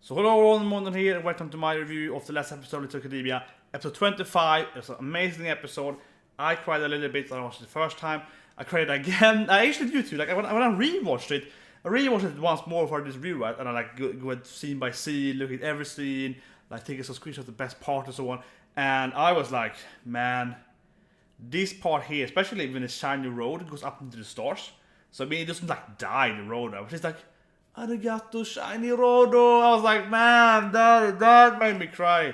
So hello everyone, Månden here, and welcome to my review of the last episode of Little Academia, episode 25. It was an amazing episode. I cried a little bit when I watched it the first time. I cried again. I actually do too. Like when I rewatched it, I rewatched it once more for this review, right? And I like go scene by scene, look at every scene, like taking some screenshots of the best part and so on. And I was like, man, this part here, especially when the shiny road goes up into the stars. So I mean, it doesn't like die in the road. I was just like, Arigato shiny rodo. I was like, man, that made me cry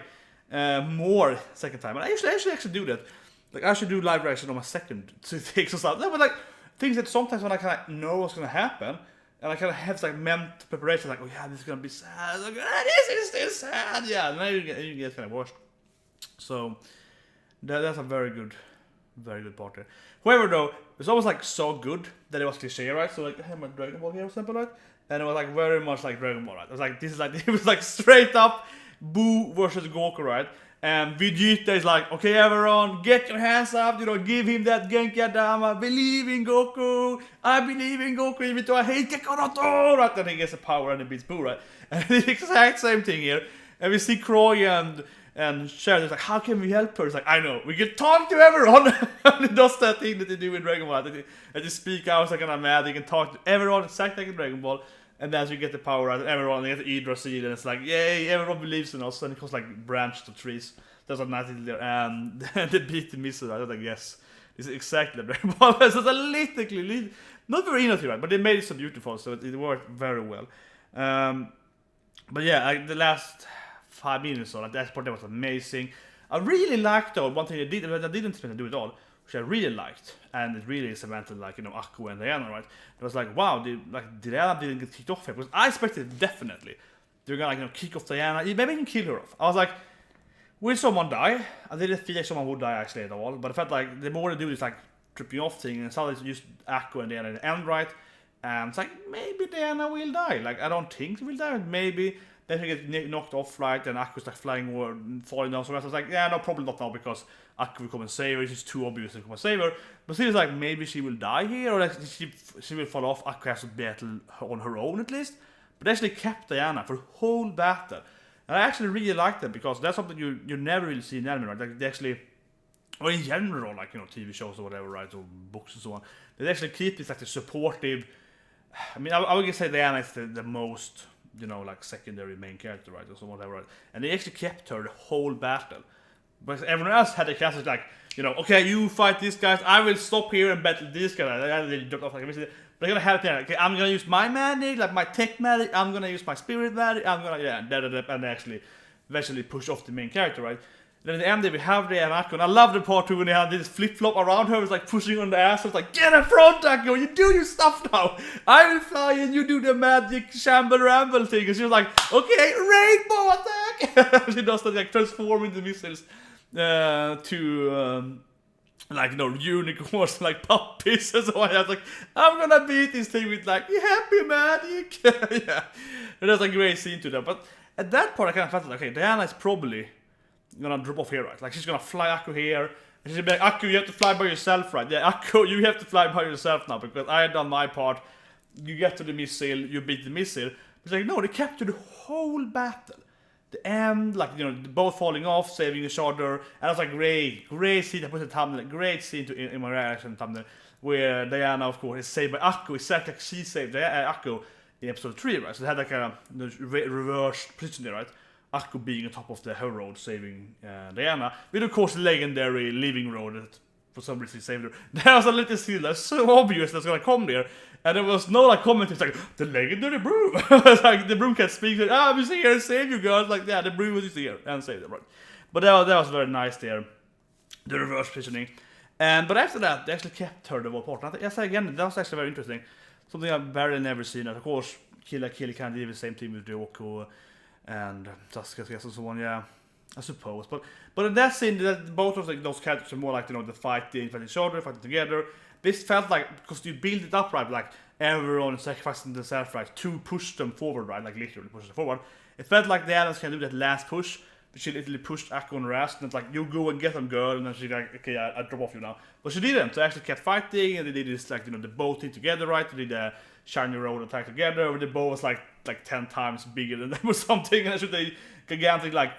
more second time. And I actually do that. Like I should do live reaction on my second to takes or something. But like things that sometimes when I kind of know what's gonna happen, and I kind of have like mental preparation, like, oh yeah, this is gonna be sad. Like, this is still sad. Yeah, and then you get kind of worse. So that's a very good part there. However, though, it's always like so good that it was cliche, right? So like, I have my Dragon Ball here or something like. And it was like very much like Dragon Ball, right? It was like this is like it was like straight up Boo versus Goku, right? And Vegeta is like, okay, everyone, get your hands up, give him that Genki Adama, believe in Goku, I believe in Goku, even though I hate Kakaroto, right? Then he gets the power and he beats Boo, right? And it's the exact same thing here. And we see Croix and Chariot is like, how can we help her? It's like, I know, we can talk to everyone. And he does that thing that they do in Dragon Ball. They just speak out, like kind of mad. They can talk to everyone, exactly like in Dragon Ball. And then you get the power out of everyone, they get the Yggdrasil, and it's like, yay, everyone believes in us. And it goes like branches to trees. There's a nice little there. And they beat the missile. I was like, yes, this is exactly like Dragon Ball. So it's a little, not very innovative, right? But they made it so beautiful, so it worked very well. But yeah, the last 5 minutes or so, like that part that was amazing. I really liked though one thing they did, I didn't expect to do it all, which I really liked, and it really cemented like Akko and Diana, right? It was like, wow, Diana didn't get kicked off here, because I expected definitely they're gonna kick off Diana, maybe even kill her off. I was like, will someone die? I didn't feel like someone would die actually at all, but I felt like the more they do this like tripping off thing, and suddenly it's just Akko and Diana in the end, right? And it's like, maybe Diana will die. Like, I don't think she will die, but maybe. Then she gets knocked off, right? And Akko's like falling down. So I was like, yeah, no, probably not now, because Akko will come and save her. It's just too obvious to come and save her. But she was like, maybe she will die here, or like she will fall off. Akko has to battle on her own at least. But they actually kept Diana for the whole battle. And I actually really liked that, because that's something you never really see in anime, right? Like they actually, or in general, like TV shows or whatever, right, or books and so on. They actually keep this like the supportive. I mean, I would say Diana is the most, like secondary main character, right, or so whatever, right? And they actually kept her the whole battle. But everyone else had the classes like, okay, you fight these guys, I will stop here and battle these guys. They dropped off like this. But they're gonna have it there. Okay, I'm gonna use my magic, like my tech magic. I'm gonna use my spirit magic. I'm gonna and actually eventually push off the main character, right? Then at the end, we have the Akko, and I love the part too when they had this flip flop around her. It's like pushing on the ass. It's like, get in front, Akko, you do your stuff now. I will fly and you do the magic shamble ramble thing. And she was like, okay, rainbow attack. She does that, like transform into missiles to unicorns, like puppies and so on. I was like, I'm gonna beat this thing with like happy magic. Yeah, and that's a great scene to them. But at that point, I kind of felt like, okay, Diana is probably gonna drop off here, right? Like she's gonna fly Akko here, and she'll be like, Akko, you have to fly by yourself, right? Yeah, Akko, you have to fly by yourself now, because I had done my part. You get to the missile, you beat the missile. It's like, no, they captured the whole battle. The end, like, both falling off, saving each other. And I was like, great scene. I put the thumbnail, great scene in my reaction thumbnail, where Diana, of course, is saved by Akko. Exactly like she saved Akko in episode 3, right? So they had like a reverse position there, right? Akko being on top of the her road, saving Diana, with of course the legendary living road that for some reason saved her. There was a little scene that's so obvious that's gonna come there, and there was no like comment. It's like the legendary broom. It's like the broom can't speak. Like, I'm just here to save you guys. Like the broom was just here and saved them, right? But that was very nice there, the reverse positioning. But after that, they actually kept her the whole part. And yes, again, that was actually very interesting. Something I've barely never seen. Of course, Kill kind of did the same team with Ryoko and Sasuke and so on, yeah, I suppose. But in that scene, that both of those characters are more like, the fighting each other, fighting together. This felt like, because you build it up, right, like everyone sacrificing themselves, right, to push them forward, right, like literally push them forward. It felt like Diana can do that last push, but she literally pushed Akko on her ass, and it's like, you go and get them, girl, and then she's like, okay, I drop off you now. But she didn't, so they actually kept fighting, and they did this, like, the both thing together, right, they did the shiny road attack together, where they both was like like 10 times bigger than them or something, and I shoot a gigantic like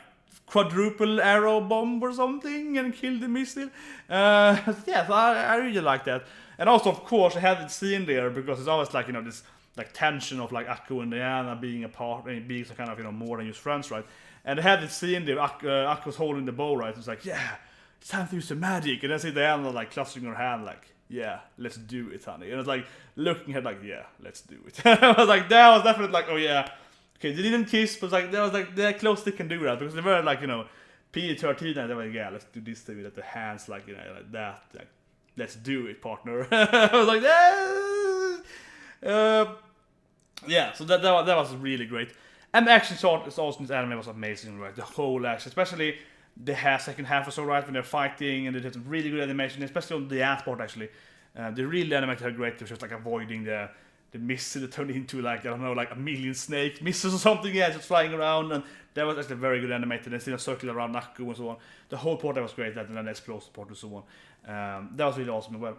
quadruple arrow bomb or something and kill the missile. Yeah, so I really like that. And also, of course, I had it scene there because it's always like, you know, this like tension of like Akko and Diana being apart, being some kind of, you know, more than just friends, right? And I had it scene there, Akko's holding the bow, right? It's like, yeah, it's time to use the magic. And I see Diana like clutching her hand, like, yeah, let's do it, honey. And it's like looking at like, yeah, let's do it. I was like, that was definitely like, oh yeah. Okay, they didn't kiss, but like that was like they're close they can do that because they were like, you know, PG-13 and they were like, yeah, let's do this thing with the hands like, you know, like that, like, let's do it, partner. I was like, yeah, so that was really great. And the action shot is also in this anime was amazing, right? The whole action, especially the second half or so, right, when they're fighting, and they did some really good animation, especially on the ass part actually. They really animated her great. They were just like avoiding the missile that turned into like, I don't know, like a million snake missiles or something, yeah, just flying around, and that was actually very good animated, and seeing a circle around Akko and so on. The whole part that was great, and then the explosive part and so on. That was really awesome as well.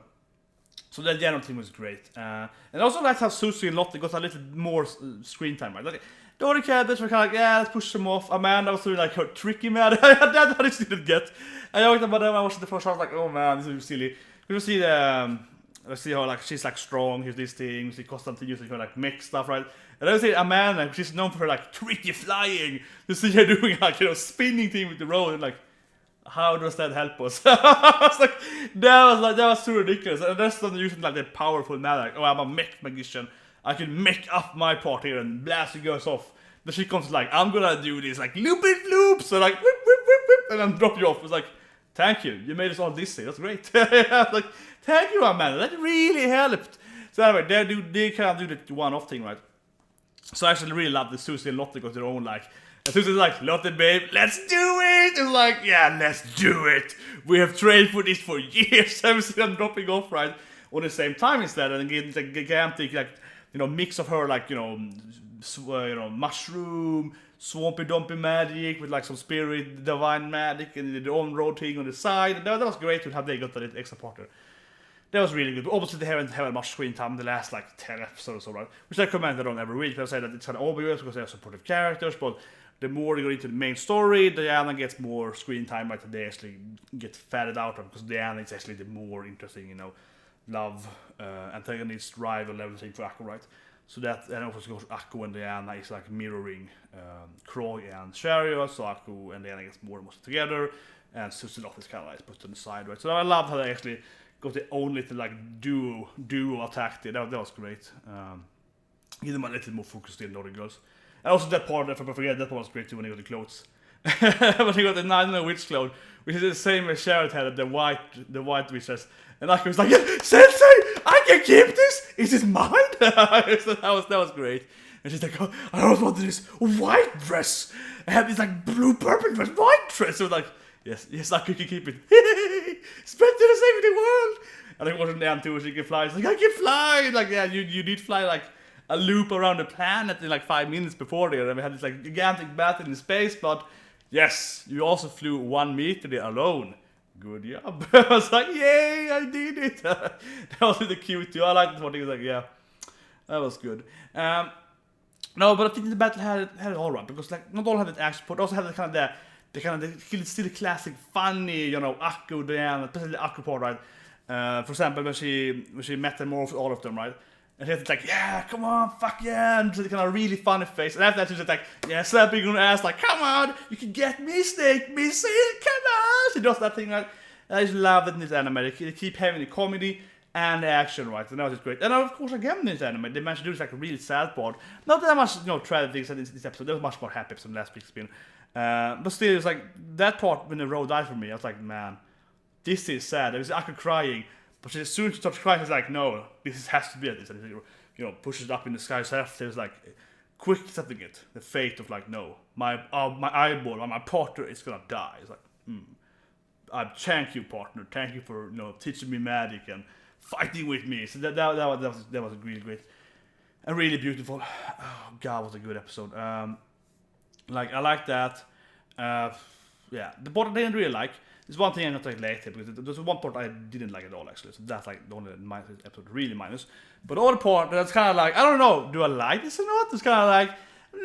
So the general team was great. And also like how Sucy and Lotte got a little more screen time, right? Like, the other characters were kind of like, yeah, let's push them off. Amanda was really like her tricky man. That I just didn't get. I talked about them, I watched the first, I was like, oh man, this is silly. You see the... Let's see how like she's like strong, here's this thing, she constantly using her like mech stuff, right? And I see Amanda, she's known for her like tricky flying. You see her doing like, you know, spinning thing with the road, and like, how does that help us? I was like, that was so ridiculous. And that's not using like the powerful man, like, oh, I'm a mech magician, I can mech up my part here and blast it goes off. Then she comes like, I'm gonna do this like loop it loops, so like whip whip whip whip, and then drop you off. It's like, thank you, you made us all dizzy, that's great. Like, thank you, Amanda, that really helped. So anyway, they kind of do the one-off thing, right? So I actually really love the Sucy and Lotte got their own like, and Sucy's like, Lotte babe, let's do it! It's like, yeah, let's do it! We have trained for this for years, and we see them dropping off, right? On the same time instead, and getting like gigantic, like, you know, mix of her, like, you know, mushroom, swampy dumpy magic with like some spirit, divine magic, and the on-road thing on the side. That was great to have they got that extra part there. That was really good. But obviously they haven't had much screen time in the last like 10 episodes or so, right? Which I commented on every week, but I say that it's kind of obvious because they have supportive characters, but the more they go into the main story, Diana gets more screen time, right? They actually get fatted out of, because Diana is actually the more interesting, you know, love, antagonist, rival, everything for Akko, right? So that, and of course, Akko and Diana is like mirroring Croix and Chariot, so Akko and Diana gets more and more together, and Sucy and Lotte is kind of like put on the side, right? So I love how they actually got the own little like duo attack there. That was great. Give them a little more focused in the other girls. And also that part, if I forget, that part was great too when he got the clothes. When he got the Nine Witch clothes, which is the same as Chariot had, the white witches. And Akko was like, yeah, Sensei, I can keep this? Is it mine? So that was great. And she's like, oh, I always wanted this white dress. I have this like blue purple dress, white dress. So I was like, yes, Akko can keep it. It's better to save the world. And I watching them too, she can fly. She's like, I can fly. Like, yeah, you need to fly like a loop around the planet in like 5 minutes before there. And we had this like gigantic battle in space, but yes, you also flew 1 meter there alone. Good job. I was like, yay, I did it. That was really cute too. I liked what he was like, yeah, that was good. No, but I think the battle had it all right, because like not all had it action, but also had the kind of the still classic funny, you know, Akko, Diana, especially the Akko part, right? For example, when she metamorphed all of them, right? And he's like, yeah, come on, fuck yeah, and kind of really funny face. And after that, she's just like, yeah, slapping her ass, like, come on, you can get me, Snake, missile, come on. She does that thing, right? And I just love it in this anime. They keep having the comedy and the action, right? And that was great. And of course, again, in this anime, they managed to do this like a really sad part. Not that much, you know, tragic things in this episode. There was much more happy episode than last week's been. But still, it's like that part when the road died for me. I was like, man, this is sad. There was Akko crying. But as soon as she starts crying, she's like, no, this has to be it. And you know, pushes it up in the sky. So after, it's like, quick accepting it. The fate of like, no, my eyeball, my partner is gonna die. It's like, I thank you, partner. Thank you for, you know, teaching me magic and fighting with me. So that was really great and really beautiful. Oh God, what a good episode. Like I like that. yeah, the part I didn't really like. There's one thing I'm not like later because there's one part I didn't like at all actually. So that's like the only episode really minus. But the other part that's kind of like I don't know, do I like this or not? It's kind of like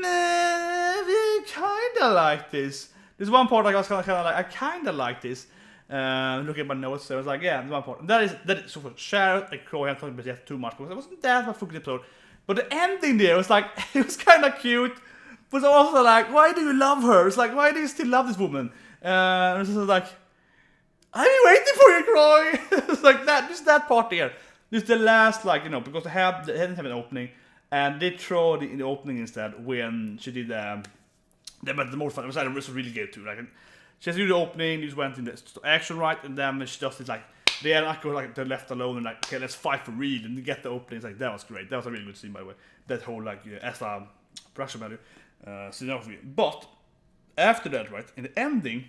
nah, I kind of like this. There's one part I was kind of like I kind of like this. Looking at my notes, so I was like, yeah, there's one part. And that is so for Chariot and Croix. I'm talking about yet too much because it wasn't that much fucking episode. But the ending there was like it was kind of cute, but also like, why do you love her? It's like, why do you still love this woman? It's just like, I've been waiting for you, Croix. It's like that, just that part there. This is the last, like, you know, because they didn't have an opening, and they throw in the opening instead when she did the most fun. It was really good too. Like, she has to do the opening, just went in the action right, and then she just did like, they and Akko like they're left alone and like, okay, let's fight for real and get the opening. It's like that was great. That was a really good scene by the way. That whole like as a production value scene of me. But after that, right, in the ending.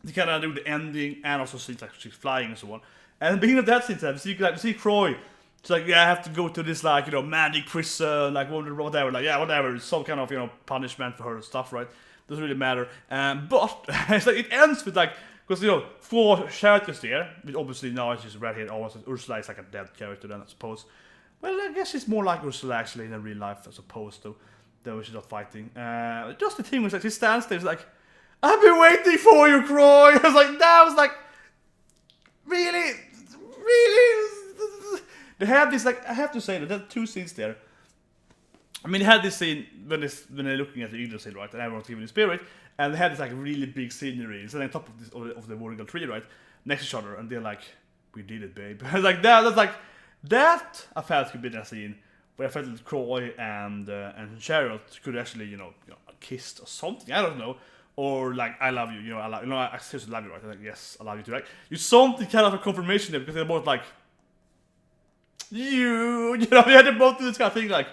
They kind of do the ending and also scenes like she's flying and so on. And at the beginning of that scene, we see Croix. It's like, yeah, I have to go to this like, you know, magic prison, like whatever, like yeah, whatever, some kind of, you know, punishment for her stuff, right? Doesn't really matter. But it's like it ends with like, because you know, 4 characters there, which obviously now it's just right here. Almost Ursula is like a dead character then I suppose. Well, I guess it's more like Ursula actually in real life as opposed to though she's not fighting. Just the thing was like she stands there, it's like. I've been waiting for you, Croix. I was like, that was like, really. They have this like, I have to say that there are 2 scenes there. I mean, they had this scene when they're looking at the Eagle scene, right, and everyone's giving the spirit, and they had this like really big scenery, so on top of this of the Warrigal tree, right, next to each other, and they're like, we did it, babe. I was like, that's like that. I felt could be that scene where I felt that Croix and Chariot could actually, you know, kissed or something. I don't know. Or like I love you, you know, I seriously love you, right? I'm like, yes, I love you too. Like you something kind of a confirmation there because they're both like you know, they had both do this kind of thing like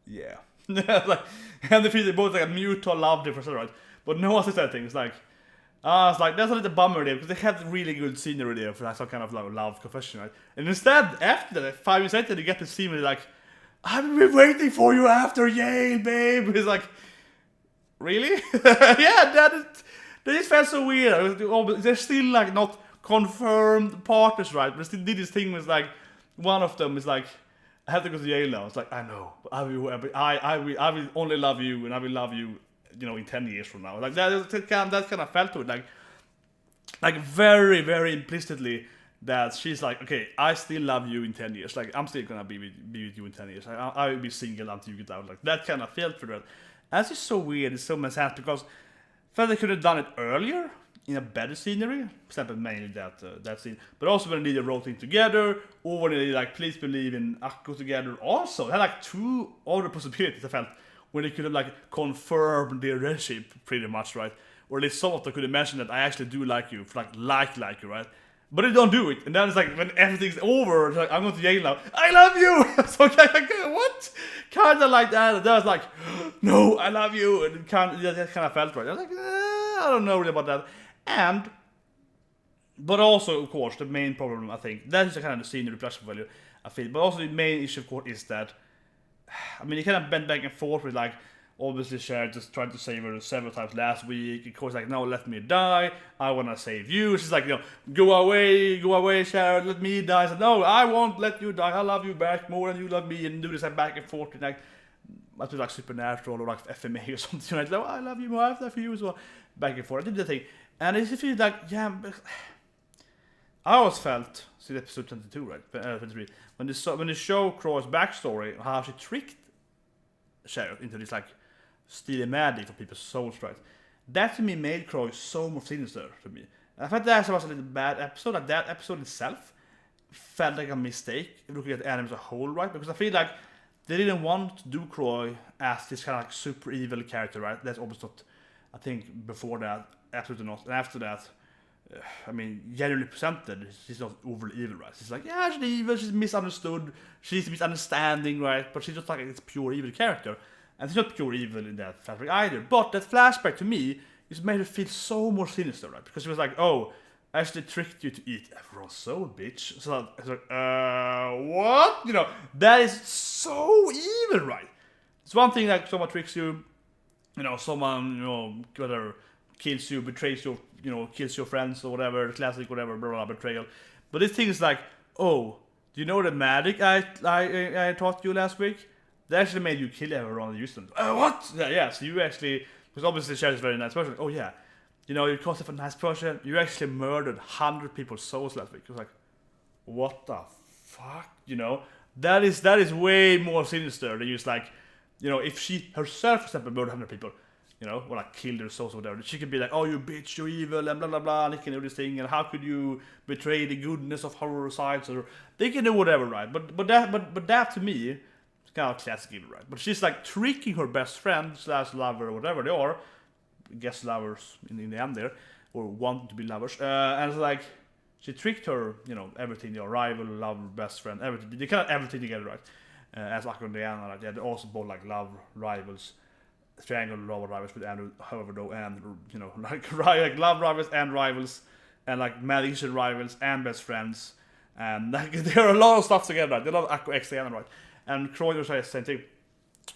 yeah. Like, and they feel they both like a mutual love difference, right? But no one says that thing. It's like it's like that's a little bummer there because they had really good scenery there for like some kind of like love confession, right? And instead, after that, 5 minutes later, they get the scene where they're like, I've been waiting for you after Yale, babe. It's like really? Yeah, that just felt so weird. They're still like not confirmed partners, right? But they still did this thing with like one of them is like, I have to go to Yale now. It's like I know, but I will only love you, and I will love you, you know, in 10 years from now. Like that kind of felt to it, like very very implicitly that she's like, okay, I still love you in 10 years. Like I'm still gonna be with you in 10 years. I will be single until you get out. Like that kind of felt for that. That's just so weird, it's so messed up because I felt they could have done it earlier in a better scenery, except mainly that scene. But also when they did the rotating together, or when they like please believe in Akko together. Also, they had like 2 other possibilities I felt when they could have like confirmed their relationship pretty much, right? Or at least some of them could have mentioned that I actually do like you, like you, right? But they don't do it, and then it's like when everything's over, it's like I'm going to Yale now. I love you. So like, what? Kind of like that. And that was like, no, I love you, and that kind of felt right. I was like, I don't know really about that. But also, of course, the main problem I think that is the kind of the scenery production value I feel. But also the main issue, of course, is that I mean, you kind of bent back and forth with like. Obviously, Chariot just tried to save her several times last week. Of course, like, no, let me die. I want to save you. She's like, you know, go away, Chariot, let me die. I said, no, I won't let you die. I love you back more than you love me. And do this like, back and forth. And, like, must be like supernatural or like FMA or something. Like, oh, I love you more. I love you as well. Back and forth. I did the thing. And it just feels like, yeah, I always felt, see episode 22, right? 23. When they show Croix's backstory, how she tricked Chariot into this, like, stealing magic for people's souls, right? That to me made Croix so more sinister to me. I felt that was a little bad episode. Like that episode itself felt like a mistake looking at the anime as a whole, right? Because I feel like they didn't want to do Croix as this kind of like super evil character, right? That's almost not. I think before that, absolutely not. And after that, I mean, generally presented, she's not overly evil, right? She's like, yeah, she's evil. She's misunderstood. She's misunderstanding, right? But she's just like it's pure evil character. And she's not pure evil in that flashback either. But that flashback to me is made her feel so more sinister, right? Because she was like, oh, I actually tricked you to eat everyone's soul, bitch. So I was like, what? You know, that is so evil, right? It's one thing like someone tricks you, you know, someone, you know, whatever, kills you, betrays your, kills your friends or whatever, classic whatever, blah blah, betrayal. But this thing is like, oh, do you know the magic I taught you last week? They actually made you kill everyone that used them. What? Yeah, so you actually, because obviously Chariot is a very nice person. Oh yeah, you called yourself a nice person. You actually murdered 100 people's souls last week. It was like, what the fuck? That is way more sinister than just like, if she herself, for example, murdered 100 people, or like killed their souls or whatever, she could be like, oh, you bitch, you're evil, and blah blah blah, and they can do this thing, and how could you betray the goodness of horror sites, or they can do whatever, right? But that to me, it's kind of classic evil, right? But she's like tricking her best friend / lover or whatever they are, I guess lovers in the end there, or want to be lovers, and it's like she tricked her, everything, rival, lover, best friend, everything. They kind of everything together, right? As Akko and Diana, right? Yeah, they're also both like love rivals, triangle love rivals with Andrew, however though, and like love rivals and rivals, and like malicious rivals and best friends, and like there are a lot of stuff together. Right? They love Akko x Diana, right? And Croix was the same thing,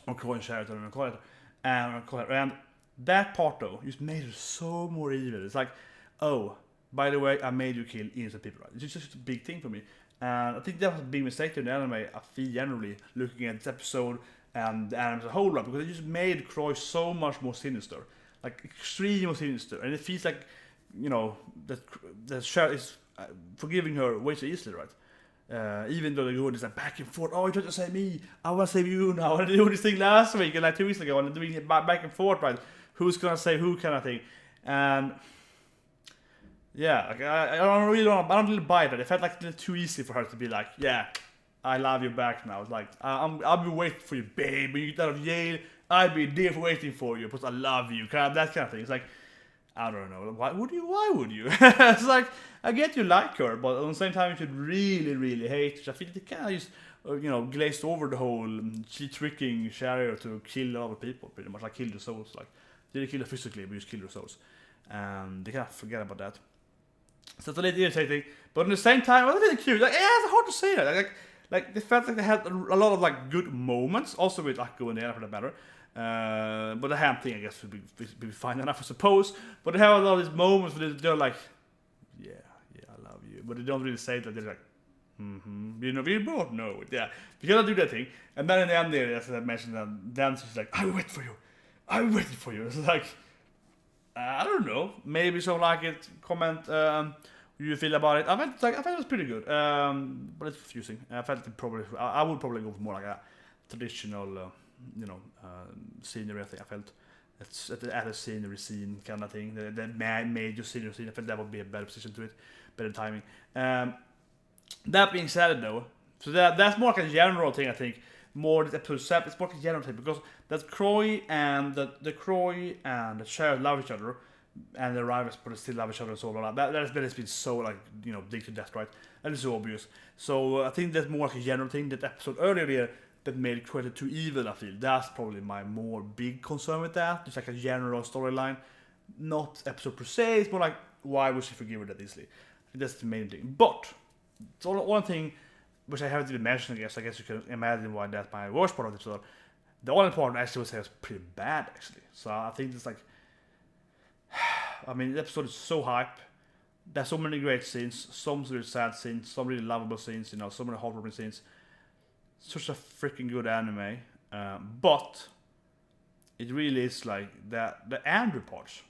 or Croix and Chariot, and call it, and that part though just made it so more evil. It's like, oh, by the way, I made you kill innocent people, right? It's just a big thing for me. And I think that was a big mistake in the anime, I feel generally, looking at this episode and the anime as a whole, right? Because it just made Croix so much more sinister. Like, extremely more sinister. And it feels like, that Chariot is forgiving her way too easily, right? Even though the good is like back and forth. Oh, you tried to save me. I want to save you now. I did this thing last week and like 2 weeks ago. And doing it back and forth, right? Who's going to save who kind of thing. And yeah, like I don't really buy that. It felt like a little too easy for her to be like, yeah, I love you back now. It's like, I'll be waiting for you, babe. When you get out of jail, I'll be there waiting for you because I love you. That kind of thing. It's like, I don't know. Why would you? It's like, I get you like her, but at the same time, you should really, really hate her. I feel they kind of just, glazed over the whole she tricking Chariot to kill other people, pretty much. Like, kill their souls. Like, they didn't kill her physically, but just kill their souls. And they kind of forget about that. So it's a little irritating, but at the same time, it was a little cute. Like, yeah, it's hard to say that. Like they felt like they had a lot of like good moments, also with Akko and Diana for that matter. But the ham thing, I guess, would be fine enough, I suppose. But they have a lot of these moments where they're like, yeah, I love you, but they don't really say that. They're like, we both know it. Yeah, you gotta do that thing. And then in the end, there, as I mentioned, then she's like, I will wait for you. It's like, I don't know. Maybe some like it. Comment you feel about it. I felt it was pretty good. But it's confusing. I felt it probably. I would probably go for more like a traditional, scenery. I think I felt it's at a scenery scene kind of thing. The major scenery scene. I felt that would be a better position to it, better timing. That being said, though, so that's more like a general thing. I think more the episode 7. It's more like a general thing because that Croix and the Croix and the Chariot love each other, and the rivals but still love each other and so on. That has been so like dig to death, right? And it's so obvious. So I think that's more like a general thing. That episode earlier here that made Croix too evil. I feel that's probably my more big concern with that. It's like a general storyline, not episode per se. It's more like why would she forgive her that easily? I think that's the main thing. But it's one thing which I haven't even mentioned. I guess you can imagine why that's my worst part of the episode. The only part I actually would say was pretty bad, actually. So I think it's like, I mean, the episode is so hype. There's so many great scenes, some really sad scenes, some really lovable scenes, so many heartwarming scenes. Such a freaking good anime. But it really is like the Andrew parts,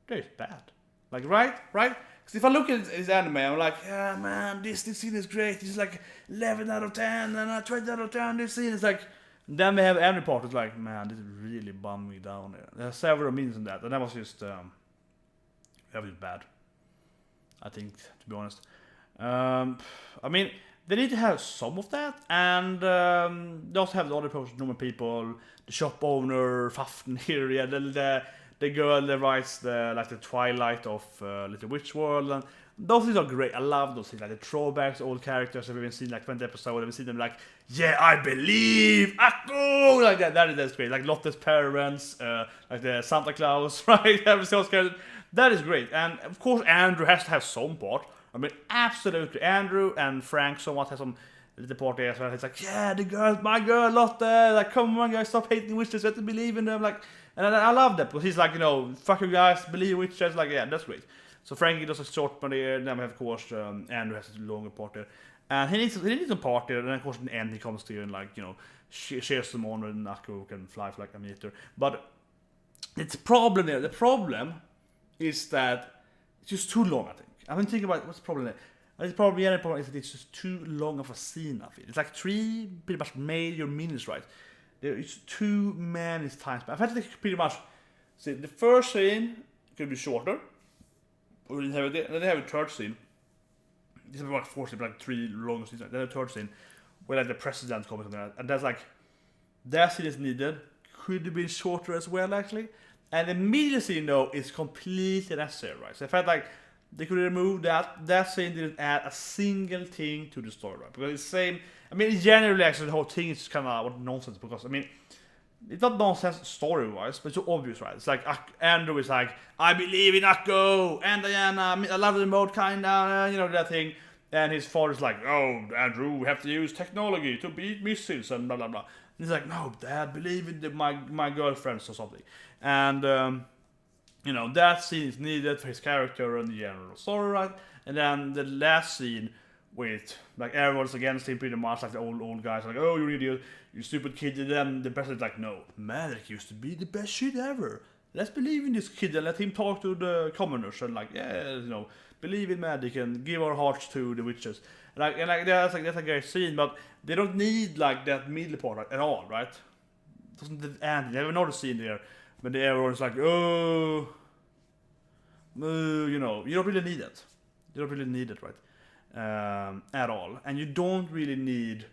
they're bad. Like, right? Because if I look at this anime, I'm like, yeah, man, this scene is great. This is like 11 out of 10, and 20 out of 10. This scene is like. Then we have Andrew part. It's like, man, this really bummed me down there. There are several meanings in that, and that was just bad. I think, to be honest. I mean, they need to have some of that, and they also have the other normal people, the shop owner, Fafnir, yeah, the girl that writes the Twilight of Little Witch World, and those things are great. I love those things, like the throwbacks, old characters. I've even seen like 20 episodes, I've seen them like, yeah, I believe, Akko, like that. That's great. Like Lotte's parents, like the Santa Claus, right? That is great. And of course, Andrew has to have some part. I mean, absolutely. Andrew and Frank somewhat have some little part there as well. It's like, yeah, my girl Lotte, like, come on guys, stop hating witches, you have to believe in them. Like, And I love that because he's like, fuck you guys, believe witches, like, yeah, that's great. So Frankie does a short part there, then we have, of course, Andrew has a longer part there. And he needs a part there, and then, of course, in the end, he comes to you and, like, shares some honor, and Akko can fly like a meter. But it's a problem there. The problem is that it's just too long, I think. I've been thinking about what's the problem there. The problem is that it's just too long of a scene, I feel. It's like 3 pretty much major minutes, right? There is too many times. But I felt like pretty much, see, the first scene could be shorter. Or then they have a third scene. This is like 4 scenes, like 3 long scenes. Then a third scene where like the president comes and that's like, that scene is needed. Could have been shorter as well, actually. And the middle scene, though, is completely necessary, right? So I felt like they could remove that. That scene didn't add a single thing to the story, right? Because it's the same. I mean, generally, actually, the whole thing is kind of nonsense. Because, I mean, it's not nonsense story-wise, but it's so obvious, right? It's like Andrew is like, I believe in Akko and Diana. I love the remote, kinda, that thing. And his father's like, oh, Andrew, we have to use technology to beat missiles and blah blah blah. And he's like, no, Dad, believe in my girlfriends or something. And that scene is needed for his character and the general story, right? And then the last scene with like everyone's against him pretty much, like the old guys like, oh, you're an idiot, you stupid kid. And then the president's like, no, magic used to be the best shit ever. Let's believe in this kid and let him talk to the commoners and like, yeah, believe in magic and give our hearts to the witches. And that's a great scene, but they don't need like that middle part at all, right? Doesn't end. They have another scene there, but everyone's like, oh, you don't really need it. You don't really need it, right? At all, and you don't really need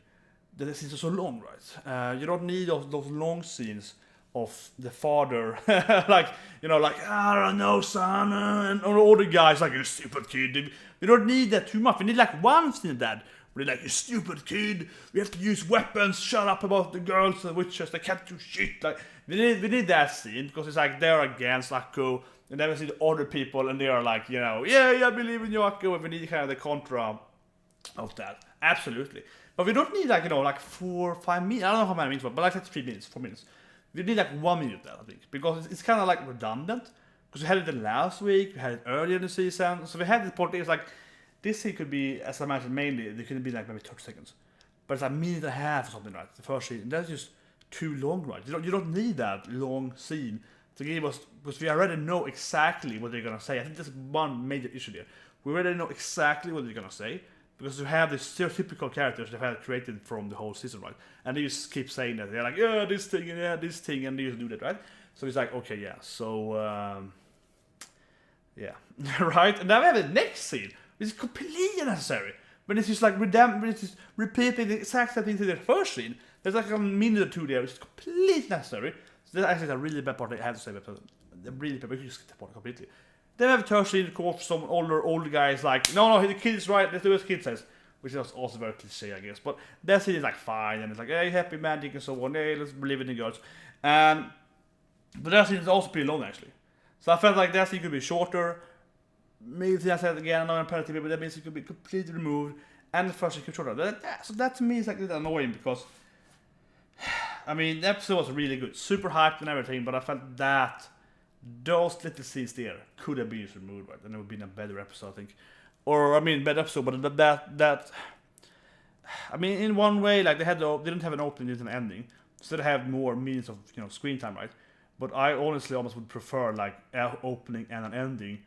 the scenes are so long, right? You don't need those long scenes of the father, like I don't know, son, and all the guys like, you stupid kid. We don't need that too much. We need like one scene of that. We're like, you stupid kid. We have to use weapons. Shut up about the girls and witches. They can't do shit. Like we need that scene because it's like they're against Akko, and then we see the other people and they are like, yeah, I believe in you, Akko. And we need kind of the contra of that. Absolutely. But we don't need like 4 or 5 minutes. I don't know how many minutes, but like 3 minutes, 4 minutes. We need like 1 minute there, I think, because it's kind of like redundant. Because we had it the last week, we had it earlier in the season, so we had this part. It's like this scene could be, as I mentioned, mainly they could be like maybe 30 seconds, but it's like a minute and a half or something, right? The first scene, that's just too long, right? You don't need that long scene to give us, because we already know exactly what they're gonna say. I think that's one major issue there. We already know exactly what they're gonna say. Because you have these stereotypical characters they've had created from the whole season, right? And they just keep saying that. They're like, yeah, this thing, and yeah, this thing, and they just do that, right? So it's like, okay, yeah, so, yeah, right? And now we have the next scene, which is completely unnecessary. But it's just like, it's just repeating the exact same thing to the first scene. There's like a minute or two there, which is completely necessary. So that's actually a really bad part I have to say, but really bad, we can just skip the part completely. Then we have a third scene, of course, some older guys like, no, the kid is right, let's do what the kid says. Which is also very cliche, I guess. But that scene is like fine, and it's like, hey, happy magic and so on, hey, let's believe in the girls. But that scene is also pretty long, actually. So I felt like that scene could be shorter. Maybe I said again, I'm penalty, but that means it could be completely removed. And the first scene could be shorter. So that to me is like annoying because, I mean, the episode was really good. Super hyped and everything, but I felt that those little scenes there could have been removed, right? And it would have been a better episode, I think. Or, I mean, better episode, but that I mean, in one way, like, they didn't have an opening, didn't have an ending. So they have more minutes of, screen time, right? But I honestly almost would prefer, like, an opening and an ending.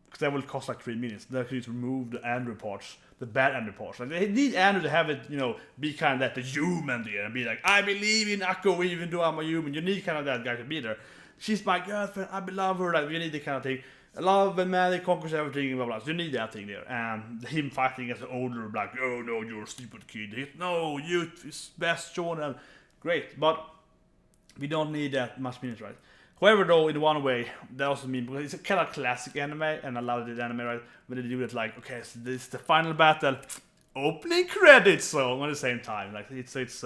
Because that will cost, like, 3 minutes. They could just remove the Andrew parts, the bad Andrew parts. Like, they need Andrew to have it, be kind of that, the human there, and be like, I believe in Akko even though I'm a human. You need kind of that guy to be there. She's my girlfriend, I love her, like, you need the kind of thing. Love and magic conquers everything, blah blah. So you need that thing there. And him fighting as an older, like, oh no, you're a stupid kid. No, youth is best shown, and great. But we don't need that much minutes, right? However, though, in one way, that also means, because it's a kind of classic anime, and I love the anime, right? When they do it, like, okay, so this is the final battle, opening credits song at the same time. Like, it's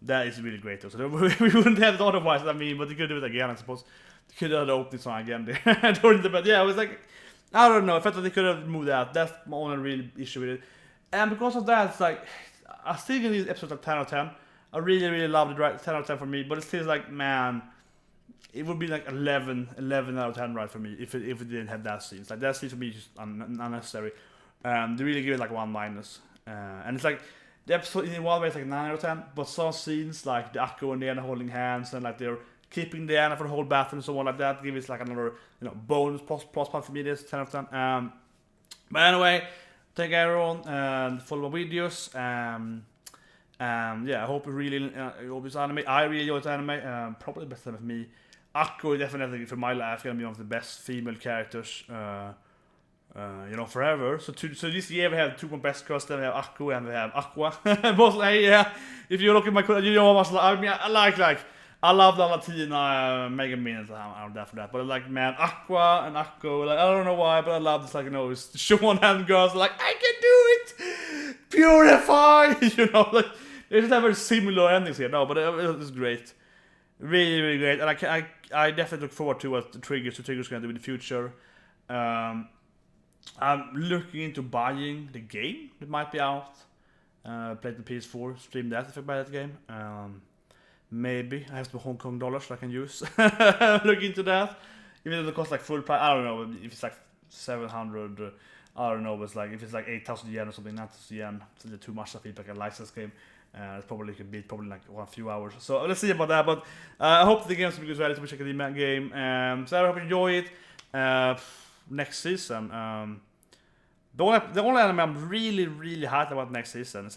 that is really great, though. So we wouldn't have it otherwise, I mean, but they could do it again, I suppose. They could have the opening song again there during the, but yeah, it was like, I don't know, I felt that they could have moved that. That's my only real issue with it. And because of that, it's like, I still give these episodes like 10 out of 10. I really, really loved it, right? 10 out of 10 for me, but it still like, man, it would be like 11 out of 10 right for me if it didn't have that scenes. Like that scene for me is just unnecessary. They really give it like 1 minus. And it's like the episode in one way is like 9 out of 10, but some scenes like the Akko and Diana holding hands and like they're keeping Diana for the whole battle and so on like that give it like another bonus plus point for me. This 10 out of 10. But anyway, thank everyone and follow my videos. Yeah, I hope you really enjoy this anime. I really enjoy this anime. Probably the best time of me. Akko is definitely, for my life, gonna be one of the best female characters, forever. So this year we have 2 more best girls. Then we have Akko and we have Aqua. Both, yeah. If you look at my, how much I love the Latina Mega Minions. I'm there for that. But like, man, Aqua and Akko, like, I don't know why, but I love this. Like, it's shonen girls. Like, I can do it. Purify. Like they just have very similar endings here. No, but it was great. Really, really great. And I definitely look forward to what the Trigger's gonna do in the future. I'm looking into buying the game that might be out. Play the PS4, stream that if I buy that game. Maybe I have some Hong Kong dollars that I can use. Look into that. Even though it costs like full price, I don't know if it's like 700. I don't know, but it's like if it's like 8,000 yen or something, 9,000 yen. So too much. I feel like a license game. It's probably can beat like a few hours. So let's see about that. But I hope the game's because ready to check the game. So I hope you enjoy it. Next season. The only anime I'm really, really hyped about next season,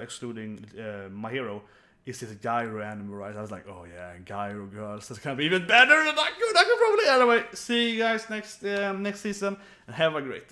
excluding My Hero, is this Gyro anime, right? I was like, oh yeah, Gyro girls, that's gonna be even better than that. I could probably. Anyway, see you guys next season, and have a great